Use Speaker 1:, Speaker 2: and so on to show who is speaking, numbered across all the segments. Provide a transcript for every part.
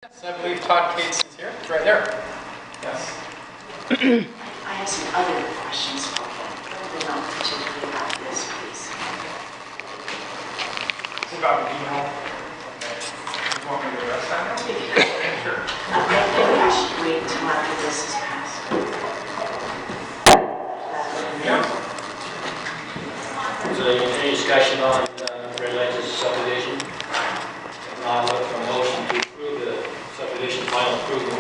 Speaker 1: Yes, I believe Todd Cates is here. It's right there. Yes.
Speaker 2: I have some other questions for you, but not particularly about this, please.
Speaker 1: It's about the email. Okay. You want me to address that now? Sure.
Speaker 2: Maybe I should wait until after this is passed.
Speaker 1: Yeah.
Speaker 3: Is there any discussion on Red Ledge's subdivision? If not, look for a motion to approve the subdivision final approval.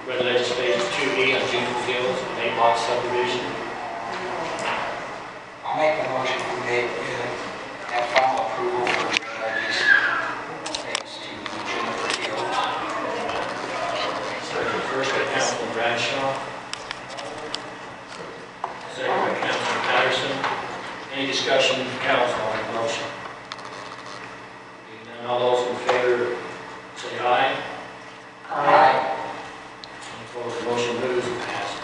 Speaker 3: Red Ledge's phase 2B on Juniper Hills, an 8-lot subdivision.
Speaker 4: I'll make the motion to make that final approval for Red Ledge's phase 2 Juniper Hills.
Speaker 3: First by Councilman Bradshaw. Second by Councilman Patterson. Any discussion from council on the motion? Being none, all those in favor say aye.
Speaker 4: Aye.
Speaker 3: Any opposed, the motion moves and passes.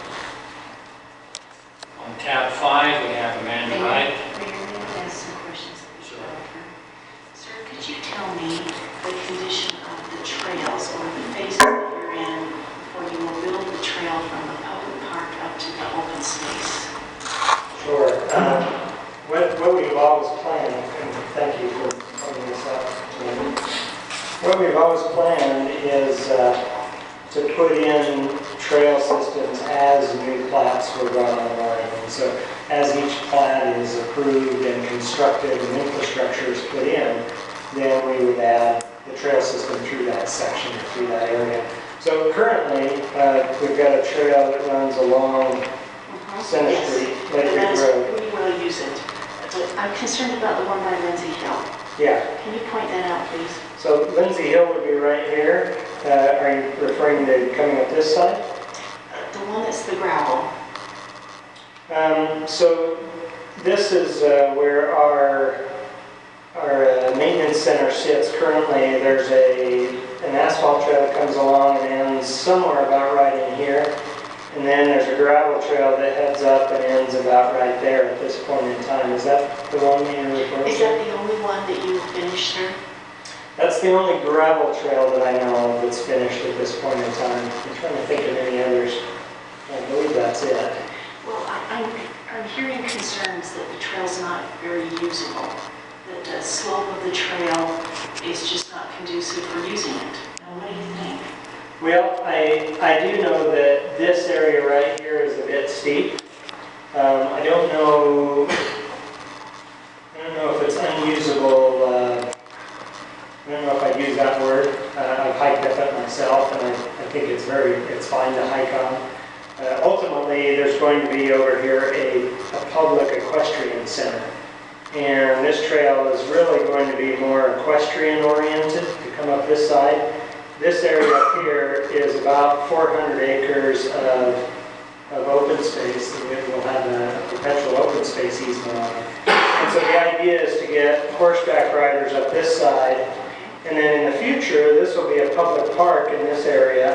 Speaker 3: On tab 5, we have Amanda Wright.
Speaker 2: Mayor, may I ask some questions?
Speaker 3: Sure.
Speaker 2: Sir, could you tell me the condition of the trails or the phases that you're in before you will build the trail from the public park up to the open space?
Speaker 5: Sure. What we've always planned, and thank you for bringing this up, what we've always planned is to put in trail systems as new plats were brought online. And so as each plat is approved and constructed and infrastructure is put in, then we would add the trail system through that section, through that area. So currently, we've got a trail that runs along Center
Speaker 2: Yes.
Speaker 5: Street,
Speaker 2: But
Speaker 5: Lake
Speaker 2: that
Speaker 5: Ridge
Speaker 2: is,
Speaker 5: Road.
Speaker 2: we will use it. But I'm concerned about the one by Lindsay Hill.
Speaker 5: Yeah,
Speaker 2: Can you point that out, please?
Speaker 5: so Lindsay Hill would be right here. Are you referring to coming up this side?
Speaker 2: The one that's the gravel.
Speaker 5: So this is where our maintenance center sits currently. There's an asphalt trail that comes along and ends somewhere about right in here. And then there's a gravel trail that heads up and ends about right there at this point in time. Is that the one that you're referring to?
Speaker 2: Is that the only one that you finished, sir?
Speaker 5: That's the only gravel trail that I know of that's finished at this point in time. I'm trying to think of any others. I believe that's it.
Speaker 2: Well, I'm hearing concerns that the trail's not very usable, that the slope of the trail is just not conducive for using it. Now, what do you think?
Speaker 5: Well, I do know that this area right here is a bit steep. I don't know if it's unusable. I don't know if I'd use that word. I've hiked up it myself, and I think it's fine to hike on. Ultimately, there's going to be over here a public equestrian center. And this trail is really going to be more equestrian oriented to come up this side. This area up here is about 400 acres of open space. We'll have a perpetual open space easement on it. And so the idea is to get horseback riders up this side. And then in the future, this will be a public park in this area.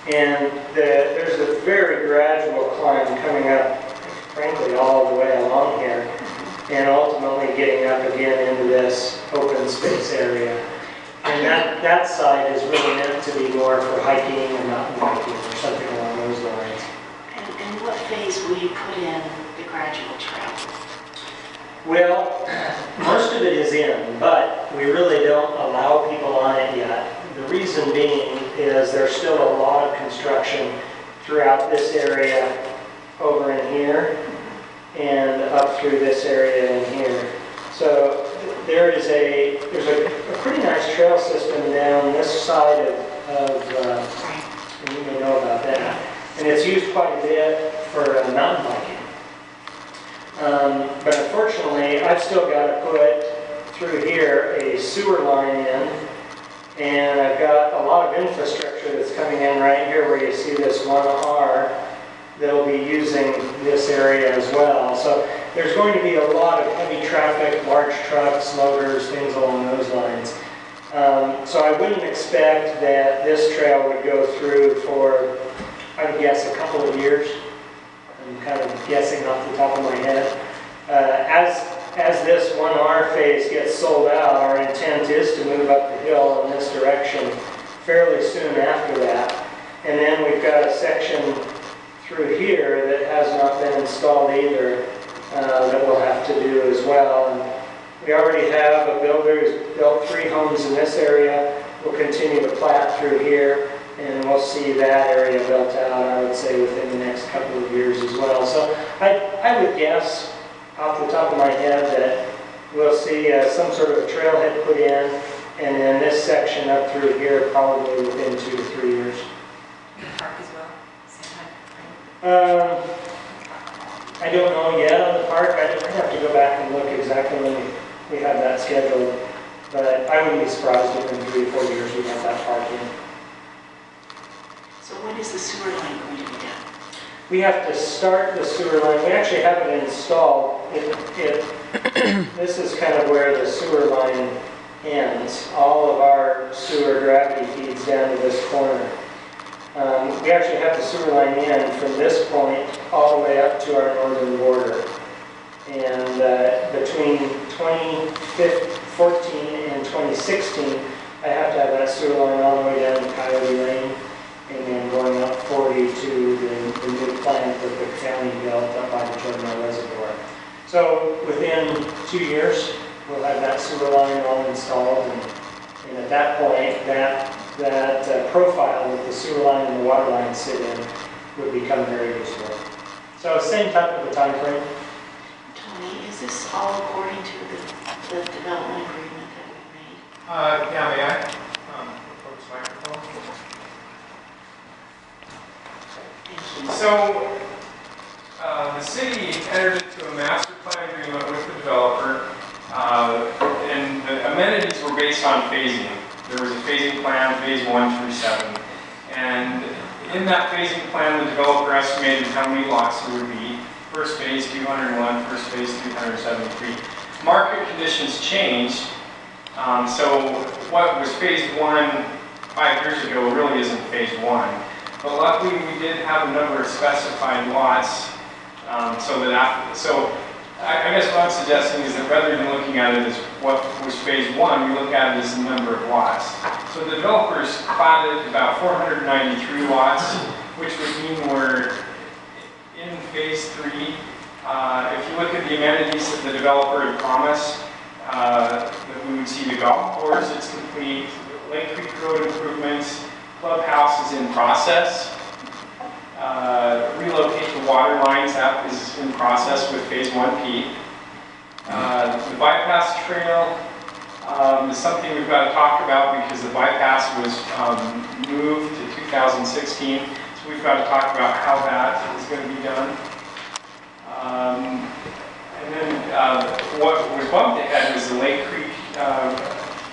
Speaker 5: And there's a very gradual climb coming up, frankly, all the way along here. And ultimately getting up again into this open space area. And that side is really meant to be more for hiking and mountain biking or something along those lines.
Speaker 2: And what phase will you put in the gradual trail?
Speaker 5: Well, most of it is in, but we really don't allow people on it yet. The reason being is there's still a lot of construction throughout this area over in here and up through this area in here. So there's a pretty nice trail system down this side of and you may know about that. And it's used quite a bit for mountain biking. But unfortunately, I've still got to put through here a sewer line in, and I've got a lot of infrastructure that's coming in right here where you see this 1R that'll be using this area as well. So there's going to be a lot of heavy traffic, large trucks, loaders, things along those lines. So I wouldn't expect that this trail would go through for, I would guess, a couple of years. I'm kind of guessing off the top of my head. As this 1R phase gets sold out, our intent is to move up the hill in this direction fairly soon after that. And then we've got a section through here that has not been installed either that we'll have to do as well. And we already have a builder who's built 3 homes in this area. We'll continue to plat through here, and we'll see that area built out, I would say, within the next couple of years as well. So I would guess, off the top of my head, that we'll see some sort of a trailhead put in, and then this section up through here probably within 2 to 3 years.
Speaker 6: The park as well, same time frame.
Speaker 5: I don't know yet on the park. I'd have to go back and look exactly when we have that scheduled. But I wouldn't be surprised if in 3 to 4 years we have that park in.
Speaker 2: So when is the sewer line going to be done?
Speaker 5: We have to start the sewer line. We actually have it installed. This is kind of where the sewer line ends. All of our sewer gravity feeds down to this corner. We actually have the sewer line in from this point all the way up to our northern border. And between 2014 and 2016, I have to have that sewer line all the way down to Coyote Lane, and then going up 40 to the new plant that the county built up by the Jordan Reservoir. So within 2 years, we'll have that sewer line all installed, and at that point, that profile that the sewer line and the water line sit in would become very useful. So same type of a time frame.
Speaker 2: Tony, is this all according to the development agreement that we made?
Speaker 1: Yeah, may I? Approach the microphone.
Speaker 2: Thank you.
Speaker 1: So, the city entered into a master plan agreement with the developer, and the amenities were based on phasing. There was a phasing plan, phase 1 through 7. And in that phasing plan, the developer estimated how many lots there would be. First phase 201, first phase 373. Market conditions changed, so what was phase 1 5 years ago really isn't phase 1. But luckily we did have a number of specified lots, so I guess what I'm suggesting is that rather than looking at it as what was phase 1, we look at it as the number of lots. So the developers platted about 493 lots, which would mean we're in phase 3. If you look at the amenities that the developer had promised, that we would see the golf course, it's complete, Lake Creek Road improvements, clubhouse is in process. Relocate the water lines, that is in process with phase 1P. The bypass trail is something we've got to talk about because the bypass was moved to 2016. So we've got to talk about how that is going to be done. And then what was bumped ahead was the Lake Creek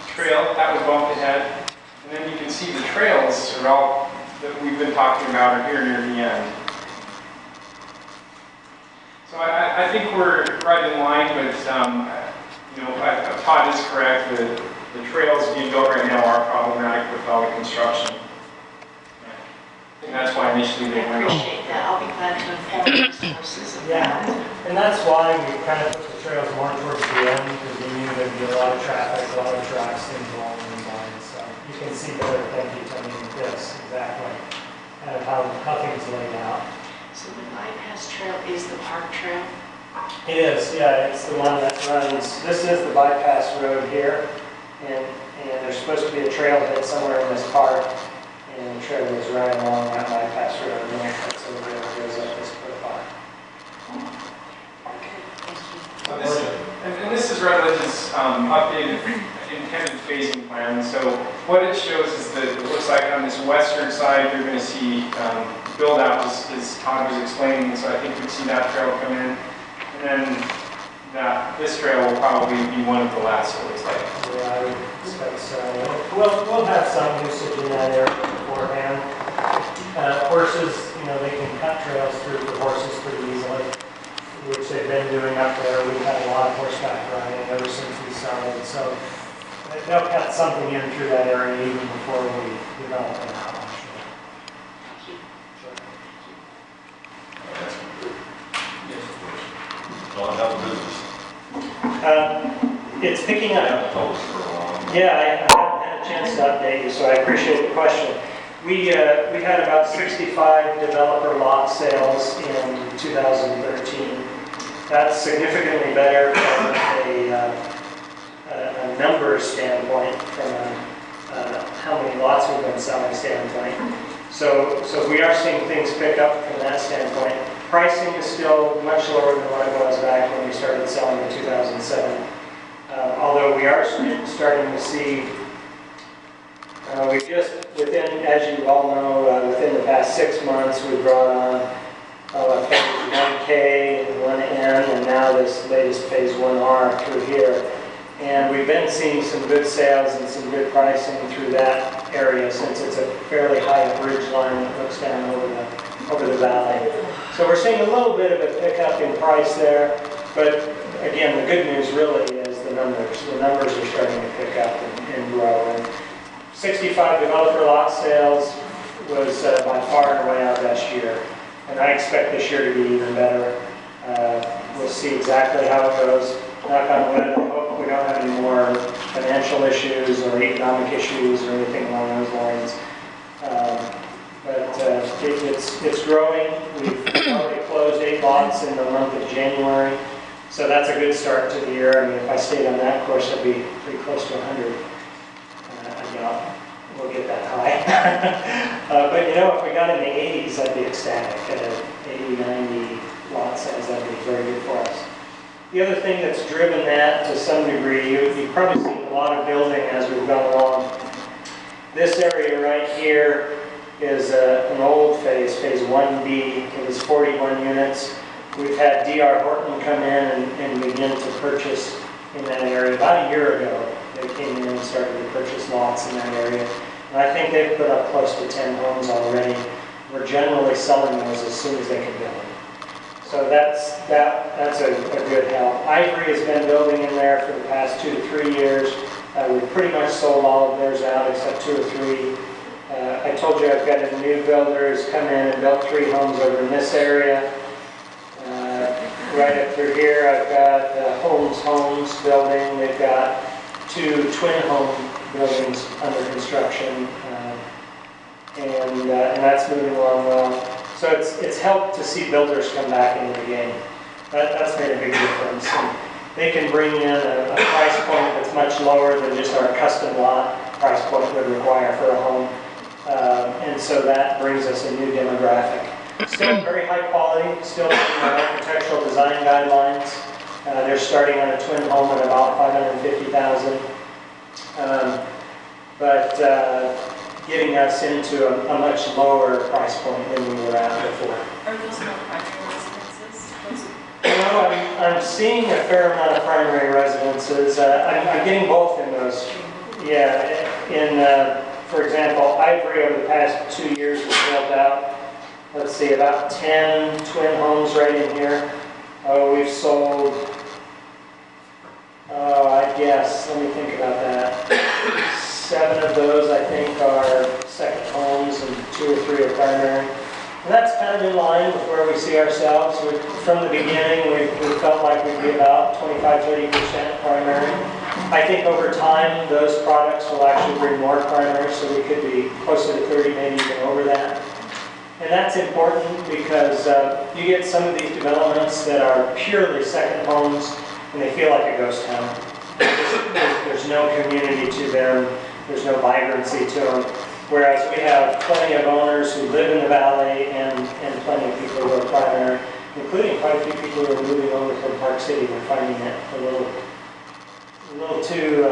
Speaker 1: trail. That was bumped ahead. And then you can see the trails are all that we've been talking about are here near the end. So I think we're right in line, but Todd is correct. The trails being built right now are problematic with all the construction. And that's why initially they
Speaker 2: I
Speaker 1: went off.
Speaker 2: appreciate that. I'll be glad to inform the sources of that.
Speaker 5: Yeah, and that's why we kind of put the trails more towards the end, because we knew there'd be a lot of traffic, a lot of trucks, things along those lines. So you can see better, thank you, Tony, this, exactly, kind of how things laid out.
Speaker 2: So the bypass trail is the park trail?
Speaker 5: It is, yeah, it's the one that runs, this is the bypass road here, and there's supposed to be a trailhead somewhere in this park, and the trail goes right along that bypass road, and then it cuts over there and goes up this profile.
Speaker 2: Okay, thank you.
Speaker 1: So this is Redlands' updated intended phasing plan. So what it shows is that it looks like on this western side, you're going to see build out as Todd was explaining. So I think we'd see that trail come in. And then this trail will probably be one of the last, it looks like.
Speaker 5: Yeah, I would expect so. We'll have some usage in that area beforehand. Horses, they can cut trails through for horses pretty easily, which they've been doing up there. We've had a lot of horseback riding ever since we started. So they'll cut something in through that area even before we develop it out.
Speaker 2: Thank you.
Speaker 7: Well, how business?
Speaker 5: It's picking up.
Speaker 7: I haven't told us for a while.
Speaker 5: Yeah, I haven't had a had a chance to update you, so I appreciate the question. We had about 65 developer lot sales in 2013. That's significantly better from a numbers standpoint, from a how many lots we've been selling standpoint. So we are seeing things pick up from that standpoint. Pricing is still much lower than what it was back when we started selling in 2007. Although we are starting to see, we just, within, as you all know, within the past 6 months, we've brought on phase 1K, 1N, and now this latest phase 1R through here. And we've been seeing some good sales and some good pricing through that area, since it's a fairly high ridge line that looks down over the valley. So we're seeing a little bit of a pickup in price there, but again, the good news really is the numbers. The numbers are starting to pick up and grow. And 65 developer lot sales was by far and away our best year. And I expect this year to be even better. We'll see exactly how it goes. Knock on wood, I hope we don't have any more financial issues or economic issues or anything along those lines. But it's growing. We've already closed 8 lots in the month of January. So that's a good start to the year. I mean, if I stayed on that course, I'd be pretty close to 100. I doubt we'll get that high. But you know, if we got in the 80s, I'd be ecstatic. 80, 90 lot size, that'd be very good for us. The other thing that's driven that to some degree, you've probably seen a lot of building as we've gone along. This area right here is an old phase 1B. It was 41 units. We've had D.R. Horton come in and begin to purchase in that area. About a year ago, they came in and started to purchase lots in that area. And I think they've put up close to 10 homes already. We're generally selling those as soon as they can build. So that's a good help. Ivory has been building in there for the past 2 to 3 years. We've pretty much sold all of theirs out except 2 or 3. I told you I've got a new builder who's come in and built 3 homes over in this area. Right up through here, I've got Homes building. They've got 2 twin home buildings under construction, and that's moving along well. So it's helped to see builders come back into the game. That's made a big difference. And they can bring in a price point that's much lower than just our custom lot price point would require for a home. And so that brings us a new demographic. Still very high quality, still meeting our architectural design guidelines. They're starting on a twin home at about $550,000. But getting us into a much lower price point than we were at before.
Speaker 6: Are those more primary residences?
Speaker 5: You know, I'm seeing a fair amount of primary residences. I'm getting both in those. Yeah, for example, Ivory over the past 2 years has built out, let's see, about 10 twin homes right in here. Oh, we've sold, I guess, let me think about that. 7 of those, I think, are second homes and 2 or 3 are primary. And that's kind of in line with where we see ourselves. From the beginning, we felt like we'd be about 25-30% primary. I think over time, those products will actually bring more primary, so we could be closer to 30, maybe even over that. And that's important because you get some of these developments that are purely second homes, and they feel like a ghost town. There's no community to them. There's no vibrancy to them. Whereas we have plenty of owners who live in the valley and plenty of people who are primary, including quite a few people who are moving over from Park City. They're finding it a little too,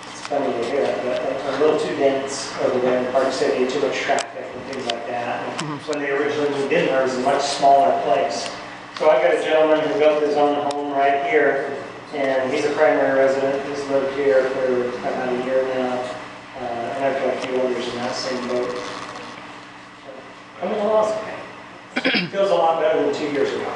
Speaker 5: it's funny to hear it, but a little too dense over there in Park City, too much traffic and things like that. And when they originally moved in there, it was a much smaller place. So I've got a gentleman who built his own home right here, and he's a primary resident. He's lived here for about a year now. And I've got a few others in that same boat. So, coming along. Feels a lot better than 2 years ago.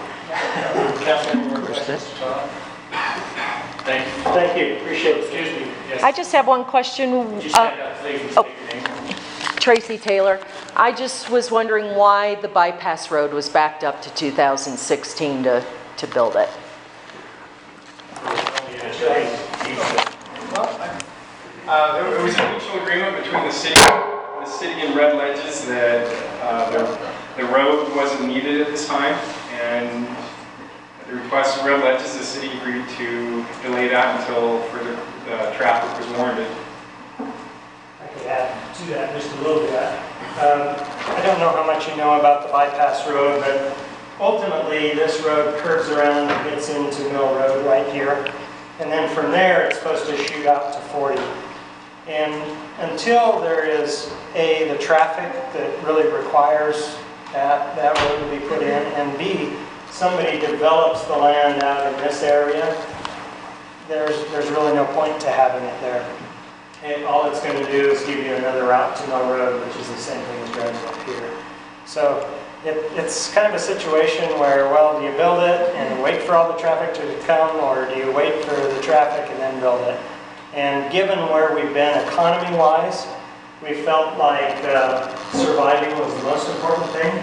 Speaker 3: Thank you.
Speaker 5: Thank you. Appreciate it.
Speaker 3: Excuse me. Yes.
Speaker 7: I just have one question.
Speaker 3: Would you stand up, please, and
Speaker 7: oh.
Speaker 3: state your name?
Speaker 7: Tracy Taylor. I just was wondering why the bypass road was backed up to 2016 to build it.
Speaker 1: Well, it was a between the city and Red Ledges that the road wasn't needed at this time, and at the request of Red Ledges, the city agreed to delay that until further traffic was warranted.
Speaker 5: I could add to that just a little bit. I don't know how much you know about the bypass road, but ultimately this road curves around and gets into Mill Road right here. And then from there, it's supposed to shoot out to 40. And until there is the traffic that really requires that road to be put in, and B, somebody develops the land out in this area, there's really no point to having it there. And all it's going to do is give you another route to Mill Road, which is the same thing as driving up here. So it's kind of a situation where, well, do you build it and wait for all the traffic to come, or do you wait for the traffic and then build it? And given where we've been economy-wise, we felt like surviving was the most important thing.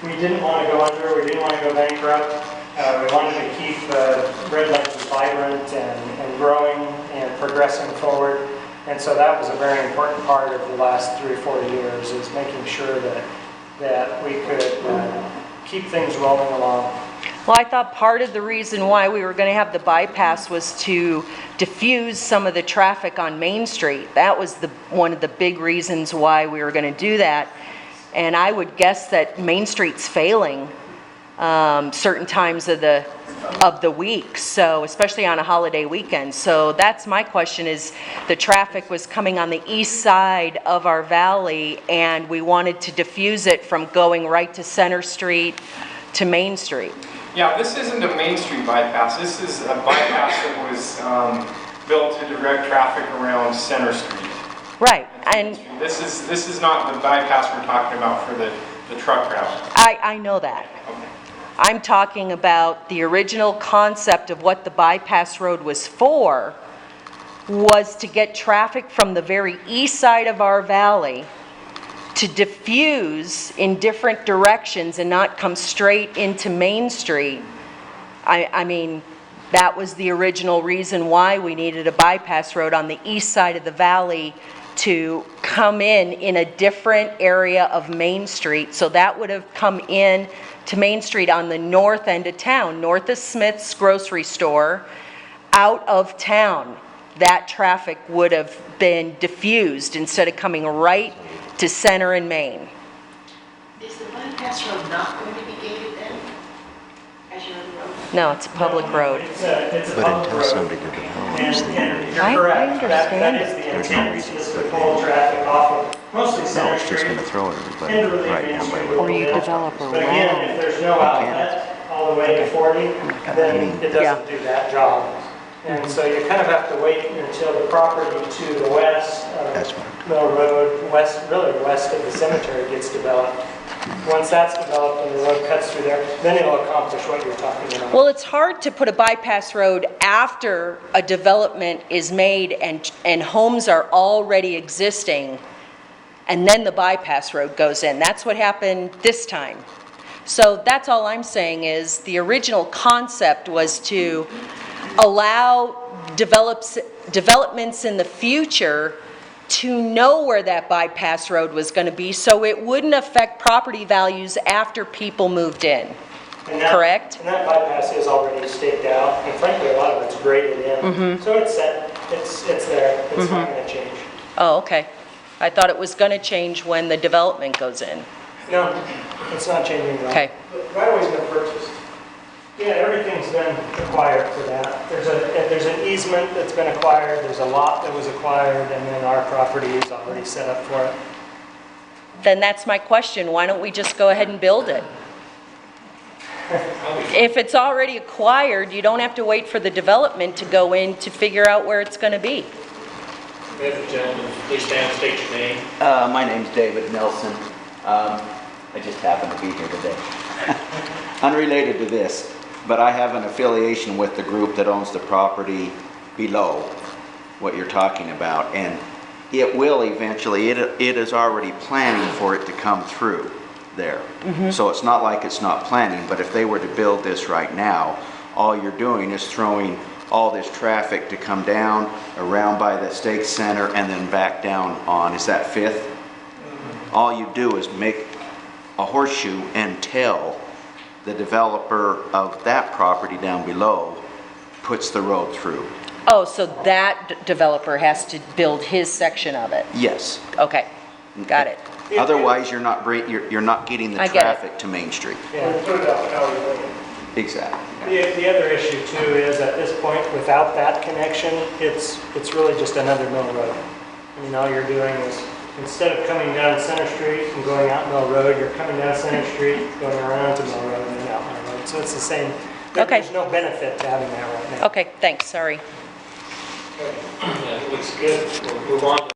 Speaker 5: We didn't want to go under, we didn't want to go bankrupt. We wanted to keep Red Ledges vibrant and growing and progressing forward. And so that was a very important part of the last 3 or 4 years, is making sure that we could keep things rolling along.
Speaker 7: Well, I thought part of the reason why we were going to have the bypass was to diffuse some of the traffic on Main Street. That was one of the big reasons why we were going to do that. And I would guess that Main Street's failing certain times of the week, so especially on a holiday weekend. So that's my question, is the traffic was coming on the east side of our valley, and we wanted to diffuse it from going right to Center Street to Main Street.
Speaker 1: Yeah, this isn't a Main Street bypass. This is a bypass that was built to direct traffic around Center Street.
Speaker 7: Right, and
Speaker 1: This is not the bypass we're talking about for the truck route.
Speaker 7: I know that.
Speaker 1: Okay.
Speaker 7: I'm talking about the original concept of what the bypass road was for, was to get traffic from the very east side of our valley to diffuse in different directions and not come straight into Main Street. I mean, that was the original reason why we needed a bypass road on the east side of the valley to come in a different area of Main Street. So that would have come in to Main Street on the north end of town, north of Smith's grocery store, out of town. That traffic would have been diffused instead of coming right to Center and Main.
Speaker 2: Is the bypass road not going to be gated then, as your other road?
Speaker 7: No, it's a public road.
Speaker 5: It's a
Speaker 8: But
Speaker 5: public
Speaker 8: until
Speaker 5: road.
Speaker 8: somebody develops the area,
Speaker 5: You're
Speaker 7: I
Speaker 5: correct.
Speaker 7: understand.
Speaker 5: That is the
Speaker 8: There's no
Speaker 5: intent,
Speaker 8: reason
Speaker 5: is
Speaker 8: to
Speaker 5: to
Speaker 8: put it
Speaker 5: pull
Speaker 8: in.
Speaker 5: traffic off of mostly
Speaker 8: no,
Speaker 5: Center
Speaker 8: it's just
Speaker 5: Street.
Speaker 8: gonna throw everybody
Speaker 5: And really
Speaker 8: right
Speaker 5: Main
Speaker 8: down by
Speaker 5: Street
Speaker 8: where
Speaker 7: Or
Speaker 8: the
Speaker 7: you
Speaker 5: will.
Speaker 7: develop
Speaker 5: But again,
Speaker 7: around.
Speaker 5: if there's no outlet all the way to 40, then it doesn't do that job. And so you kind of have to wait until the property to the west
Speaker 8: That's
Speaker 5: of
Speaker 8: what
Speaker 5: Mill Road, really west of the cemetery gets developed. Once that's developed and the road cuts through there, then it'll accomplish what you're talking about.
Speaker 7: Well, it's hard to put a bypass road after a development is made and homes are already existing, and then the bypass road goes in. That's what happened this time. So that's all I'm saying, is the original concept was to allow developments in the future to know where that bypass road was going to be, so it wouldn't affect property values after people moved in.
Speaker 5: And that-
Speaker 7: Correct?
Speaker 5: And that bypass is already staked out, and frankly, a lot of it's graded in. So it's set, it's there, it's not going to change.
Speaker 7: Oh, okay. I thought it was going to change when the development goes in.
Speaker 5: No, it's not changing at all.
Speaker 7: Okay.
Speaker 5: Right away's been purchased. Yeah, everything's been acquired for that. There's an easement that's been acquired, there's a lot that was acquired, and then our property is already set up for it.
Speaker 7: Then that's my question. Why don't we just go ahead and build it? If it's already acquired, you don't have to wait for the development to go in to figure out where it's going to be.
Speaker 3: We have a gentleman, please stand and state your name.
Speaker 9: My name's David Nelson. I just happen to be here today. Unrelated to this, but I have an affiliation with the group that owns the property below what you're talking about, and it will eventually, it is already planning for it to come through there. So it's not like it's not planning, but if they were to build this right now, all you're doing is throwing all this traffic to come down, around by the Stake Center, and then back down on, is that 5th? All you do is make a horseshoe and tell the developer of that property down below puts the road through.
Speaker 7: Oh, so that developer has to build his section of it?
Speaker 9: Yes.
Speaker 7: Okay, got it.
Speaker 9: Otherwise, you're not getting the
Speaker 7: I get it.
Speaker 9: traffic to Main Street.
Speaker 5: Yeah.
Speaker 9: Exactly.
Speaker 5: The other issue too is at this point, without that connection, it's really just another mill road. I mean, all you're doing is, instead of coming down Center Street and going out Mill Road, you're coming down Center Street, going around to Mill Road and then out Mill Road. So it's the same.
Speaker 7: Okay.
Speaker 5: There's no benefit to having that right now.
Speaker 7: Okay, thanks, sorry.
Speaker 3: Yeah, it looks good. We'll move on.